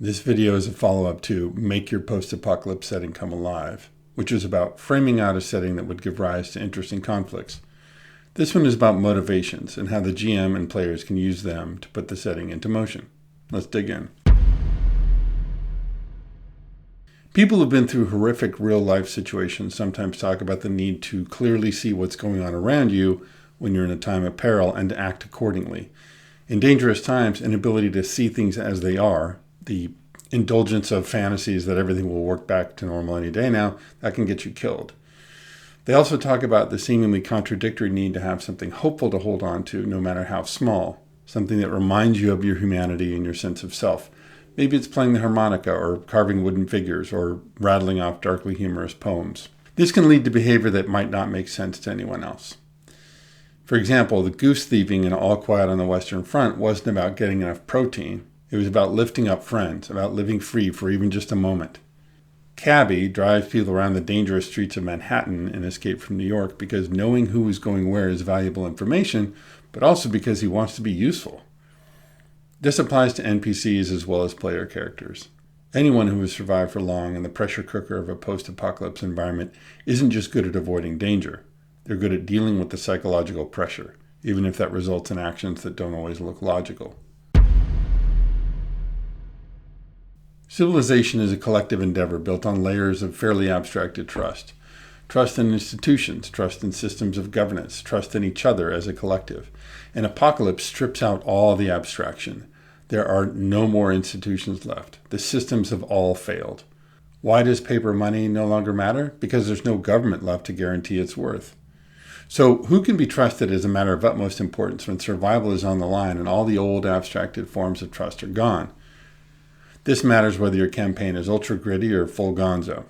This video is a follow-up to Make Your Post-Apocalypse Setting Come Alive, which is about framing out a setting that would give rise to interesting conflicts. This one is about motivations and how the GM and players can use them to put the setting into motion. Let's dig in. People who've been through horrific real-life situations sometimes talk about the need to clearly see what's going on around you when you're in a time of peril and to act accordingly. In dangerous times, an ability to see things as they are, the indulgence of fantasies that everything will work back to normal any day now, that can get you killed. They also talk about the seemingly contradictory need to have something hopeful to hold on to, no matter how small, something that reminds you of your humanity and your sense of self. Maybe it's playing the harmonica or carving wooden figures or rattling off darkly humorous poems. This can lead to behavior that might not make sense to anyone else. For example, the goose thieving in All Quiet on the Western Front wasn't about getting enough protein. It was about lifting up friends, about living free for even just a moment. Cabby drives people around the dangerous streets of Manhattan in Escape from New York because knowing who is going where is valuable information, but also because he wants to be useful. This applies to NPCs as well as player characters. Anyone who has survived for long in the pressure cooker of a post-apocalypse environment isn't just good at avoiding danger. They're good at dealing with the psychological pressure, even if that results in actions that don't always look logical. Civilization is a collective endeavor built on layers of fairly abstracted trust. Trust in institutions, trust in systems of governance, trust in each other as a collective. An apocalypse strips out all the abstraction. There are no more institutions left. The systems have all failed. Why does paper money no longer matter? Because there's no government left to guarantee its worth. So who can be trusted is a matter of utmost importance when survival is on the line and all the old abstracted forms of trust are gone. This matters whether your campaign is ultra gritty or full gonzo.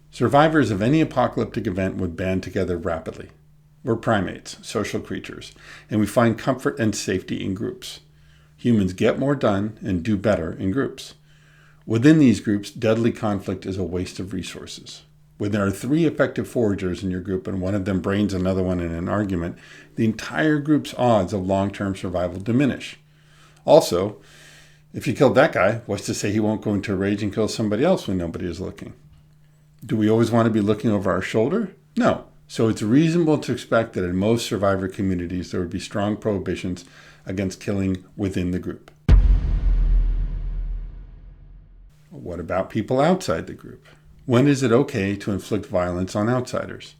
Survivors of any apocalyptic event would band together rapidly. We're primates, social creatures, and we find comfort and safety in groups. Humans get more done and do better in groups. Within these groups, deadly conflict is a waste of resources. When there are 3 effective foragers in your group and one of them brains another one in an argument, the entire group's odds of long-term survival diminish. Also, if you killed that guy, what's to say he won't go into a rage and kill somebody else when nobody is looking? Do we always want to be looking over our shoulder? No. So it's reasonable to expect that in most survivor communities there would be strong prohibitions against killing within the group. What about people outside the group? When is it okay to inflict violence on outsiders?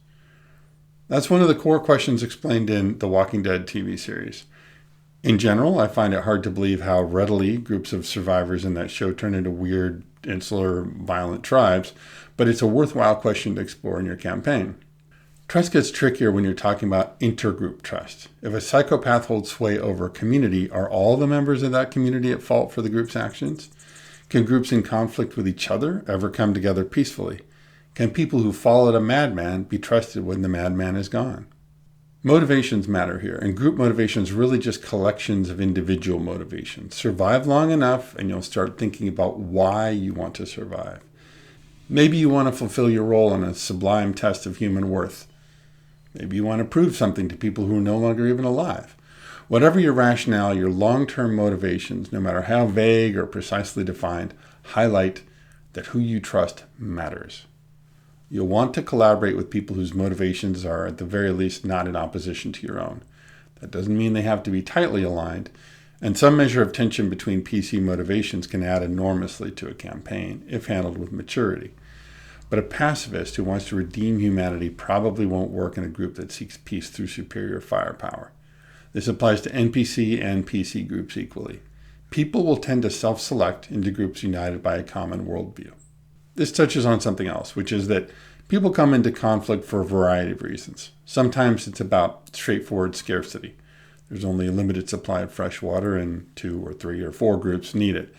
That's one of the core questions explained in the Walking Dead TV series. In general, I find it hard to believe how readily groups of survivors in that show turn into weird, insular, violent tribes, but it's a worthwhile question to explore in your campaign. Trust gets trickier when you're talking about intergroup trust. If a psychopath holds sway over a community, are all the members of that community at fault for the group's actions? Can groups in conflict with each other ever come together peacefully? Can people who followed a madman be trusted when the madman is gone? Motivations matter here, and group motivations really just collections of individual motivations. Survive long enough and you'll start thinking about why you want to survive. Maybe you want to fulfill your role in a sublime test of human worth. Maybe you want to prove something to people who are no longer even alive. Whatever your rationale, your long-term motivations, no matter how vague or precisely defined, highlight that who you trust matters. You'll want to collaborate with people whose motivations are, at the very least, not in opposition to your own. That doesn't mean they have to be tightly aligned, and some measure of tension between PC motivations can add enormously to a campaign, if handled with maturity. But a pacifist who wants to redeem humanity probably won't work in a group that seeks peace through superior firepower. This applies to NPC and PC groups equally. People will tend to self-select into groups united by a common worldview. This touches on something else, which is that people come into conflict for a variety of reasons. Sometimes it's about straightforward scarcity. There's only a limited supply of fresh water and 2 or 3 or 4 groups need it.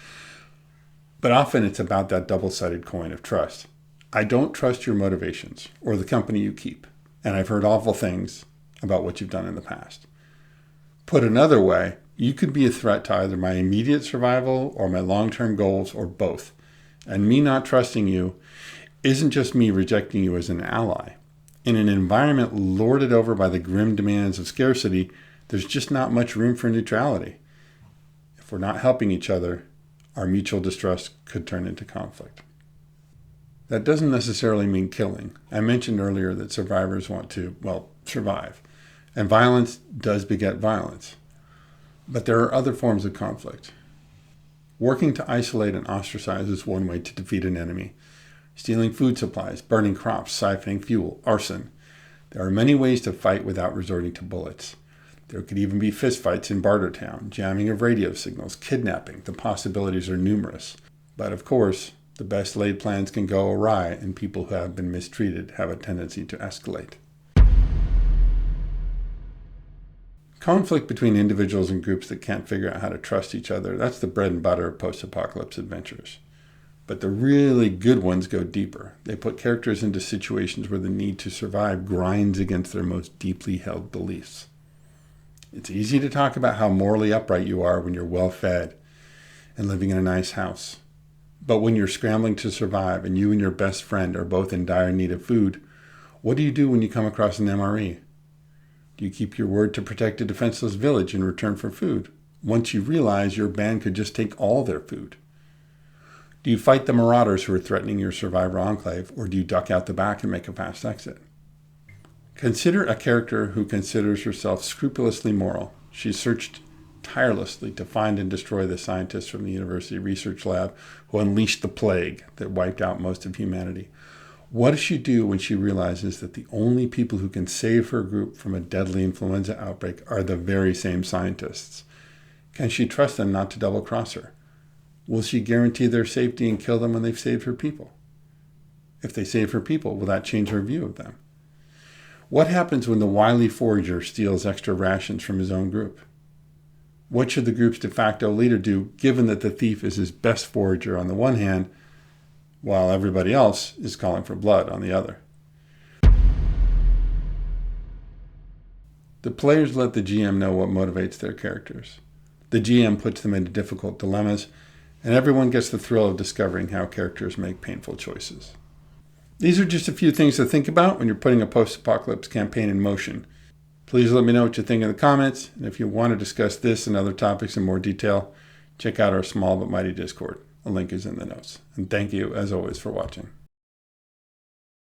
But often it's about that double-sided coin of trust. I don't trust your motivations or the company you keep, and I've heard awful things about what you've done in the past. Put another way, you could be a threat to either my immediate survival or my long-term goals or both. And me not trusting you isn't just me rejecting you as an ally. In an environment lorded over by the grim demands of scarcity, there's just not much room for neutrality. If we're not helping each other, our mutual distrust could turn into conflict. That doesn't necessarily mean killing. I mentioned earlier that survivors want to, survive. And violence does beget violence. But there are other forms of conflict. Working to isolate and ostracize is one way to defeat an enemy. Stealing food supplies, burning crops, siphoning fuel, arson. There are many ways to fight without resorting to bullets. There could even be fistfights in Bartertown, jamming of radio signals, kidnapping. The possibilities are numerous. But of course, the best laid plans can go awry, and people who have been mistreated have a tendency to escalate. Conflict between individuals and groups that can't figure out how to trust each other, that's the bread and butter of post-apocalypse adventures. But the really good ones go deeper. They put characters into situations where the need to survive grinds against their most deeply held beliefs. It's easy to talk about how morally upright you are when you're well-fed and living in a nice house. But when you're scrambling to survive and you and your best friend are both in dire need of food, what do you do when you come across an MRE? Do you keep your word to protect a defenseless village in return for food, once you realize your band could just take all their food? Do you fight the marauders who are threatening your survivor enclave, or do you duck out the back and make a fast exit? Consider a character who considers herself scrupulously moral. She searched tirelessly to find and destroy the scientists from the university research lab who unleashed the plague that wiped out most of humanity. What does she do when she realizes that the only people who can save her group from a deadly influenza outbreak are the very same scientists? Can she trust them not to double-cross her? Will she guarantee their safety and kill them when they've saved her people? If they save her people, will that change her view of them? What happens when the wily forager steals extra rations from his own group? What should the group's de facto leader do, given that the thief is his best forager on the one hand, while everybody else is calling for blood on the other? The players let the GM know what motivates their characters. The GM puts them into difficult dilemmas, and everyone gets the thrill of discovering how characters make painful choices. These are just a few things to think about when you're putting a post-apocalypse campaign in motion. Please let me know what you think in the comments, and if you want to discuss this and other topics in more detail, check out our small but mighty Discord. A link is in the notes. And thank you, as always, for watching.